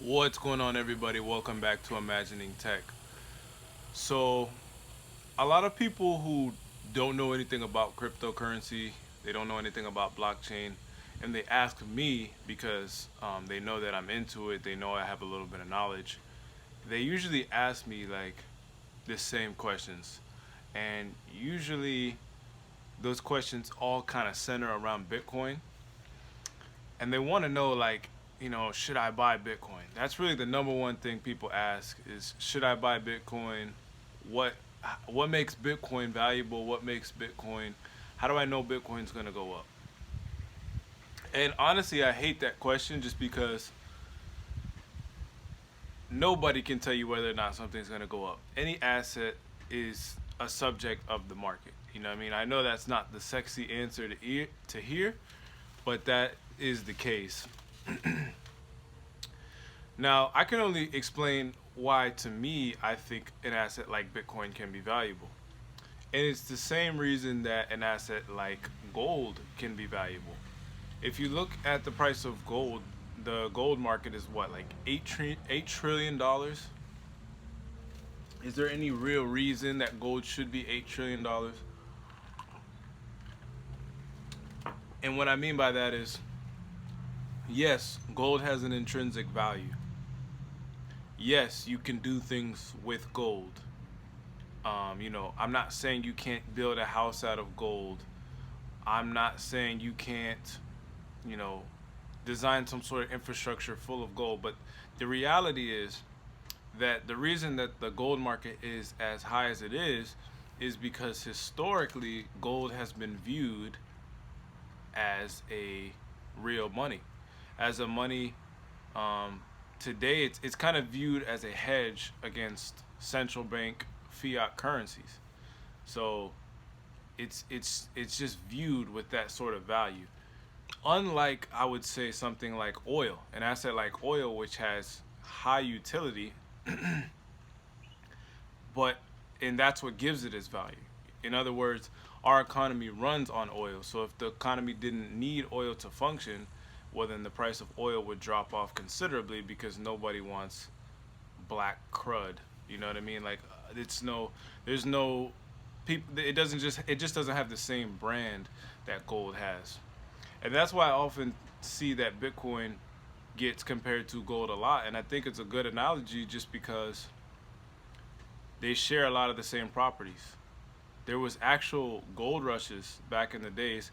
What's going on, everybody? Welcome back to Imagining Tech. So, a lot of people who don't know anything about cryptocurrency, they don't know anything about blockchain, and they ask me because they know that I'm into it, they know I have a little bit of knowledge. They usually ask me like the same questions, and usually those questions all kind of center around Bitcoin, and they want to know like, should I buy Bitcoin? That's really the number one thing people ask is, should I buy Bitcoin? what what makes Bitcoin valuable? What makes Bitcoin, how do I know Bitcoin's going to go up? And honestly, I hate that question just because nobody can tell you whether or not something's going to go up. Any asset is a subject of the market. You know what I mean? I know that's not the sexy answer to hear, but that is the case. Now, I can only explain why, to me, I think an asset like Bitcoin can be valuable. And it's the same reason that an asset like gold can be valuable. If you look at the price of gold, the gold market is what, like $8 trillion? Is there any real reason that gold should be $8 trillion? And what I mean by that is, yes, gold has an intrinsic value. Yes, you can do things with gold. I'm not saying you can't build a house out of gold. I'm not saying you can't, you know, design some sort of infrastructure full of gold. But the reality is that the reason that the gold market is as high as it is because historically gold has been viewed as a real money, as a money. Today, it's kind of viewed as a hedge against central bank fiat currencies. So it's just viewed with that sort of value. Unlike, I would say, something like oil, an asset like oil, which has high utility, but and that's what gives it its value. In other words, our economy runs on oil. So if the economy didn't need oil to function, well, then the price of oil would drop off considerably because nobody wants black crud. You know what I mean? Like, there's no people. It just doesn't have the same brand that gold has, and that's why I often see that Bitcoin gets compared to gold a lot. And I think it's a good analogy just because they share a lot of the same properties. There was actual gold rushes back in the days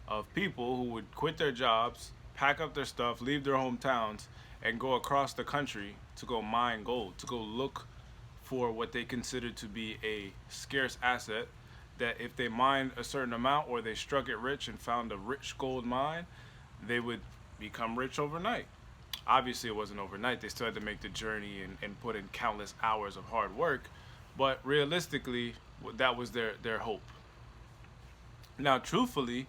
of people who would quit their jobs, pack up their stuff, leave their hometowns, and go across the country to go mine gold, to go look for what they considered to be a scarce asset. That if they mined a certain amount or they struck it rich and found a rich gold mine, they would become rich overnight. Obviously, it wasn't overnight. They still had to make the journey and put in countless hours of hard work. But realistically, that was their hope. Now, truthfully,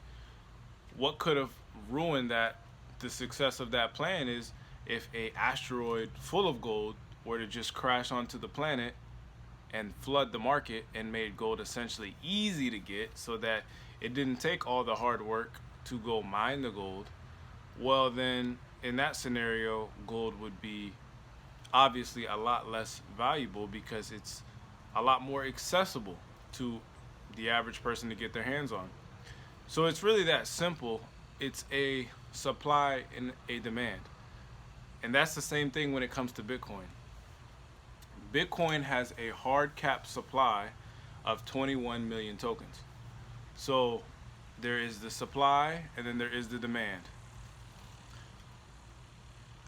what could have ruined the success of that plan is if a asteroid full of gold were to just crash onto the planet and flood the market and made gold essentially easy to get so that it didn't take all the hard work to go mine the gold. Well, then in that scenario, gold would be obviously a lot less valuable because it's a lot more accessible to the average person to get their hands on. So it's really that simple. It's a supply and a demand. And that's the same thing when it comes to Bitcoin. Bitcoin has a hard cap supply of 21 million tokens. So there is the supply and then there is the demand.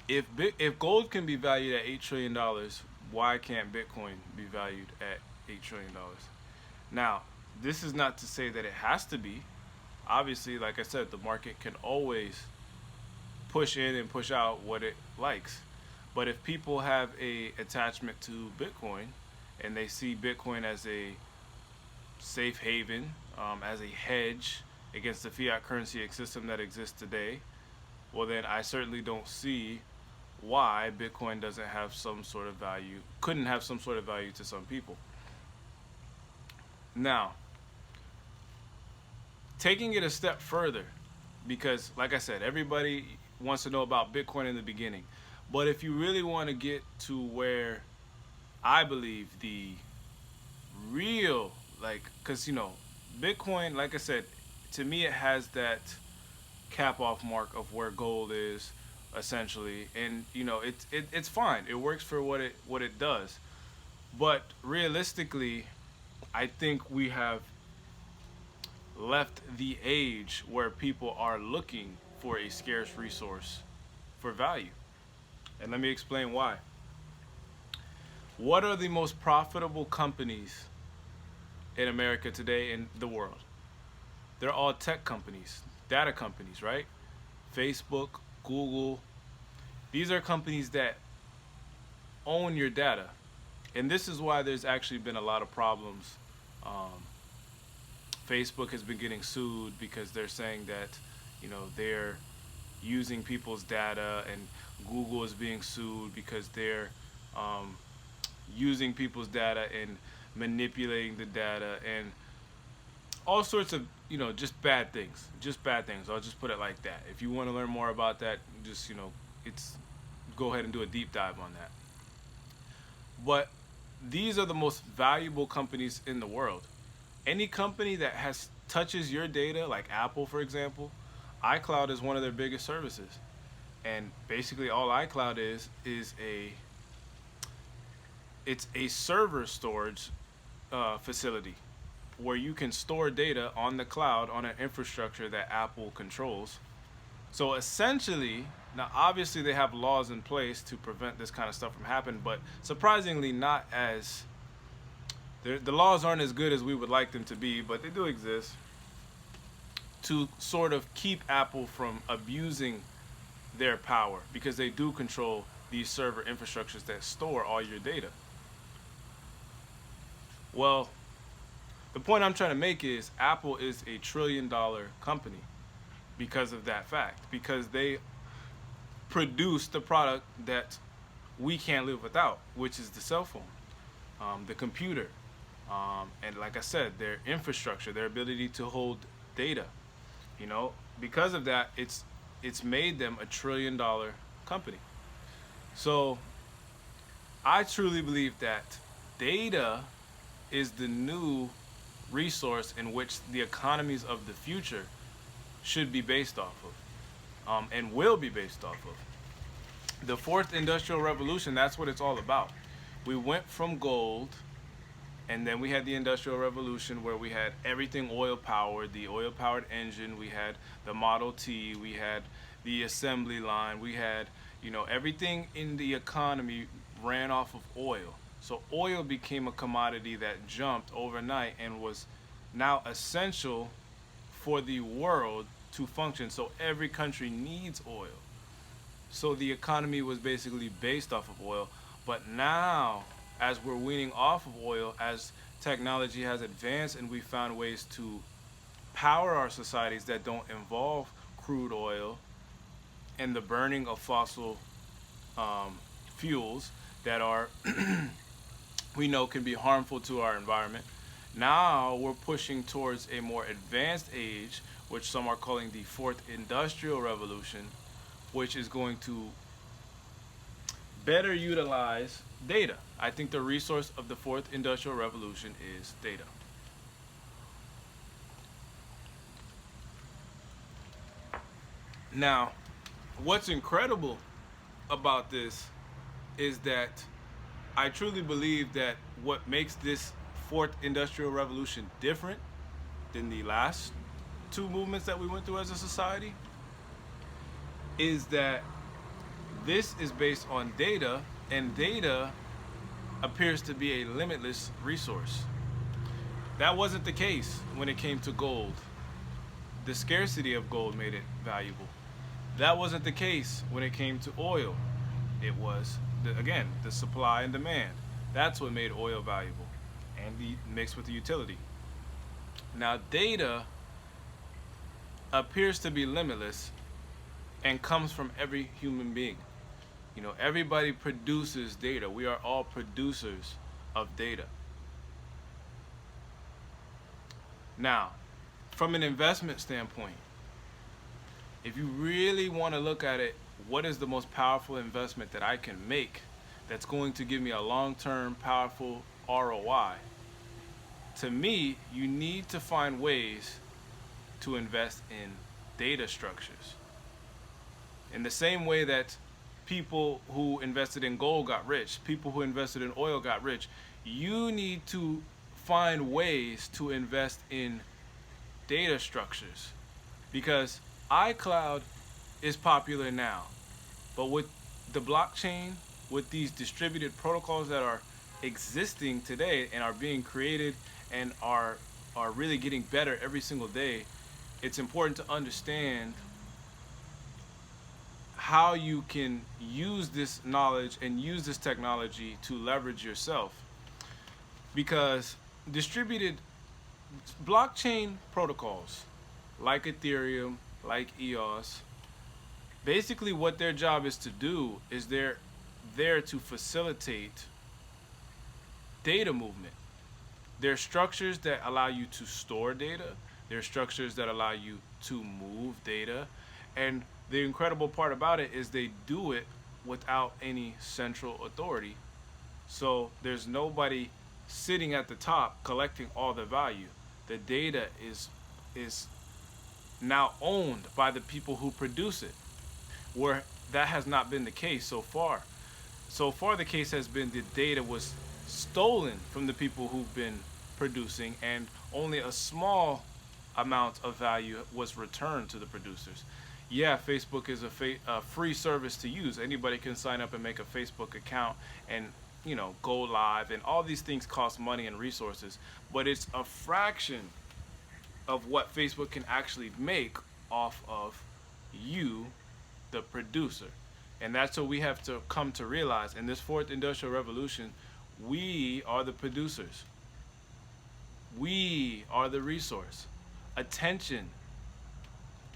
If gold can be valued at $8 trillion, why can't Bitcoin be valued at $8 trillion? Now, this is not to say that it has to be. Obviously, like I said, the market can always push in and push out what it likes. But if people have a attachment to Bitcoin and they see Bitcoin as a safe haven, as a hedge against the fiat currency system that exists today, well, then I certainly don't see why Bitcoin doesn't have some sort of value, couldn't have some sort of value to some people. Now, taking it a step further, because like I said, everybody wants to know about Bitcoin in the beginning. But if you really want to get to where I believe the real, like, because, Bitcoin, like I said, to me, it has that cap off mark of where gold is essentially, and it's fine. It works for what it does. But realistically, I think we have left the age where people are looking for a scarce resource for value. And let me explain why. What are the most profitable companies in America today in the world? They're all tech companies, data companies, right? Facebook, Google. These are companies that own your data. And this is why there's actually been a lot of problems. Facebook has been getting sued because they're saying that, they're using people's data, and Google is being sued because they're using people's data and manipulating the data and all sorts of, just bad things. Just bad things. I'll just put it like that. If you want to learn more about that, just, it's go ahead and do a deep dive on that. But these are the most valuable companies in the world. Any company that touches your data, like Apple, for example, iCloud is one of their biggest services. And basically all iCloud is it's a server storage facility where you can store data on the cloud on an infrastructure that Apple controls. So essentially, now obviously they have laws in place to prevent this kind of stuff from happening, but surprisingly not as the laws aren't as good as we would like them to be, but they do exist to sort of keep Apple from abusing their power, because they do control these server infrastructures that store all your data. Well, the point I'm trying to make is Apple is a $1 trillion company because of that fact, because they produce the product that we can't live without, which is the cell phone, the computer, and like I said, their infrastructure, their ability to hold data. Because of that, it's made them a $1 trillion company. So I truly believe that data is the new resource in which the economies of the future should be based off of, and will be based off of. The fourth industrial revolution, that's what it's all about. We went from gold, and then we had the industrial revolution where we had everything oil powered, the oil powered engine, we had the Model T, we had the assembly line, we had, everything in the economy ran off of oil. So oil became a commodity that jumped overnight and was now essential for the world to function. So every country needs oil. So the economy was basically based off of oil. But now, as we're weaning off of oil, as technology has advanced and we found ways to power our societies that don't involve crude oil and the burning of fossil fuels that are we know can be harmful to our environment. Now we're pushing towards a more advanced age, which some are calling the fourth industrial revolution, which is going to better utilize data. I think the resource of the fourth industrial revolution is data. Now, what's incredible about this is that I truly believe that what makes this fourth industrial revolution different than the last two movements that we went through as a society is that this is based on data, and data appears to be a limitless resource. That wasn't the case when it came to gold. The scarcity of gold made it valuable. That wasn't the case when it came to oil. It was, again, the supply and demand. That's what made oil valuable, and mixed with the utility. Now, data appears to be limitless and comes from every human being. Everybody produces data. We are all producers of data. Now, from an investment standpoint, if you really want to look at it what is the most powerful investment that I can make that's going to give me a long-term powerful ROI, to me, you need to find ways to invest in data structures. In the same way that people who invested in gold got rich, people who invested in oil got rich, you need to find ways to invest in data structures. Because iCloud is popular now, but with the blockchain, with these distributed protocols that are existing today and are being created and are really getting better every single day, it's important to understand how you can use this knowledge and use this technology to leverage yourself. Because distributed blockchain protocols like Ethereum, like EOS, basically what their job is to do is they're there to facilitate data movement. They're structures that allow you to store data. They're structures that allow you to move data. And the incredible part about it is they do it without any central authority. So there's nobody sitting at the top collecting all the value. The data is now owned by the people who produce it, where that has not been the case so far. So far, the case has been the data was stolen from the people who've been producing, and only a small amount of value was returned to the producers. Yeah, Facebook is a free service to use. Anybody can sign up and make a Facebook account and go live, and all these things cost money and resources, but it's a fraction of what Facebook can actually make off of you, the producer. And that's what we have to come to realize. In this fourth industrial revolution, we are the producers. We are the resource. Attention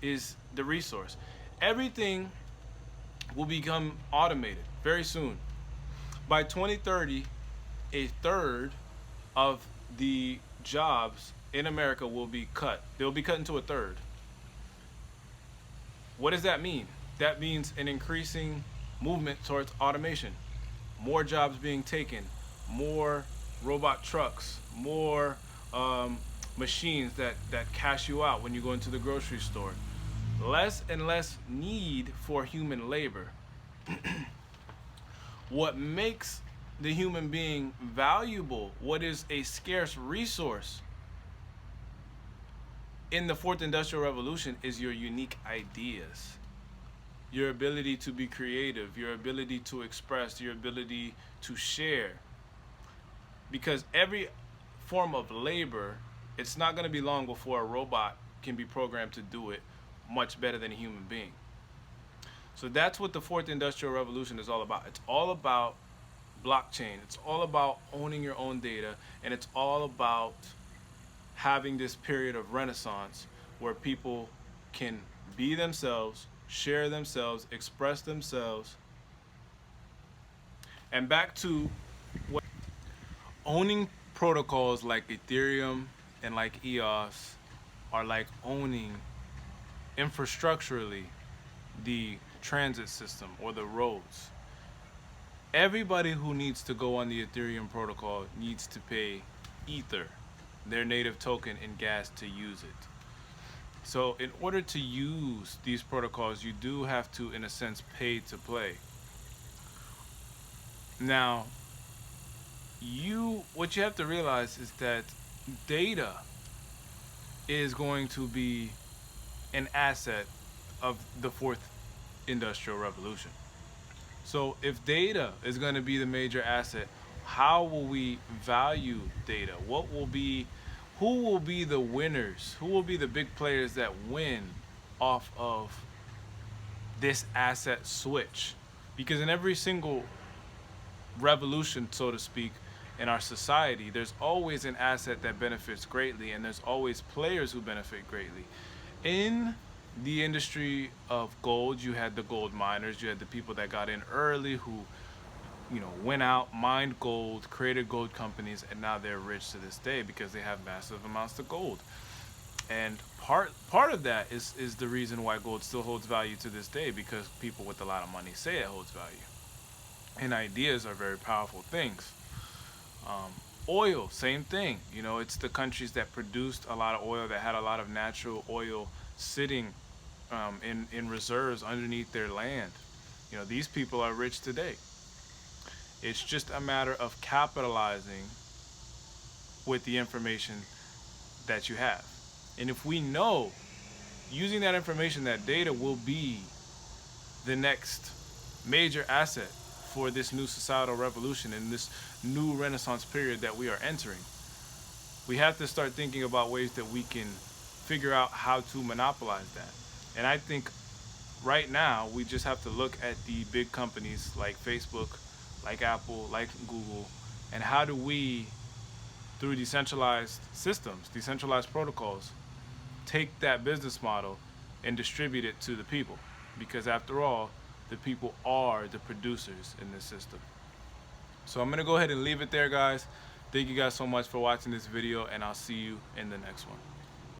is the resource. Everything will become automated very soon. By 2030, a third of the jobs in America will be cut. They'll be cut into a third. What does that mean? That means an increasing movement towards automation. More jobs being taken, more robot trucks, more machines that cash you out when you go into the grocery store. Less and less need for human labor. What makes the human being valuable, what is a scarce resource in the fourth industrial revolution, is your unique ideas. Your ability to be creative, your ability to express, your ability to share. Because every form of labor, it's not going to be long before a robot can be programmed to do it much better than a human being. So that's what the fourth industrial revolution is all about. It's all about blockchain. It's all about owning your own data, and it's all about having this period of renaissance where people can be themselves, share themselves, express themselves. And back to what owning protocols like Ethereum and like EOS are like owning infrastructurally the transit system or the roads. Everybody who needs to go on the Ethereum protocol needs to pay Ether, their native token, in gas to use it. So in order to use these protocols, you do have to, in a sense, pay to play. Now, what you have to realize is that data is going to be an asset of the fourth industrial revolution. So if data is going to be the major asset, how will we value data? Who will be the winners? Who will be the big players that win off of this asset switch? Because in every single revolution, so to speak, in our society, there's always an asset that benefits greatly, and there's always players who benefit greatly. In the industry of gold, you had the gold miners, you had the people that got in early who went out, mined gold, created gold companies, and now they're rich to this day because they have massive amounts of gold. And part of that is the reason why gold still holds value to this day, because people with a lot of money say it holds value. And ideas are very powerful things. Um, Oil, same thing. You know, it's the countries that produced a lot of oil, that had a lot of natural oil sitting in reserves underneath their land. You know, these people are rich today. It's just a matter of capitalizing with the information that you have. And if we know using that information, that data will be the next major asset for this new societal revolution and this new renaissance period that we are entering, we have to start thinking about ways that we can figure out how to monopolize that. And I think right now we just have to look at the big companies like Facebook, like Apple, like Google, and how do we, through decentralized systems, decentralized protocols, take that business model and distribute it to the people. Because after all, the people are the producers in this system. So I'm going to go ahead and leave it there, guys. Thank you guys so much for watching this video, and I'll see you in the next one.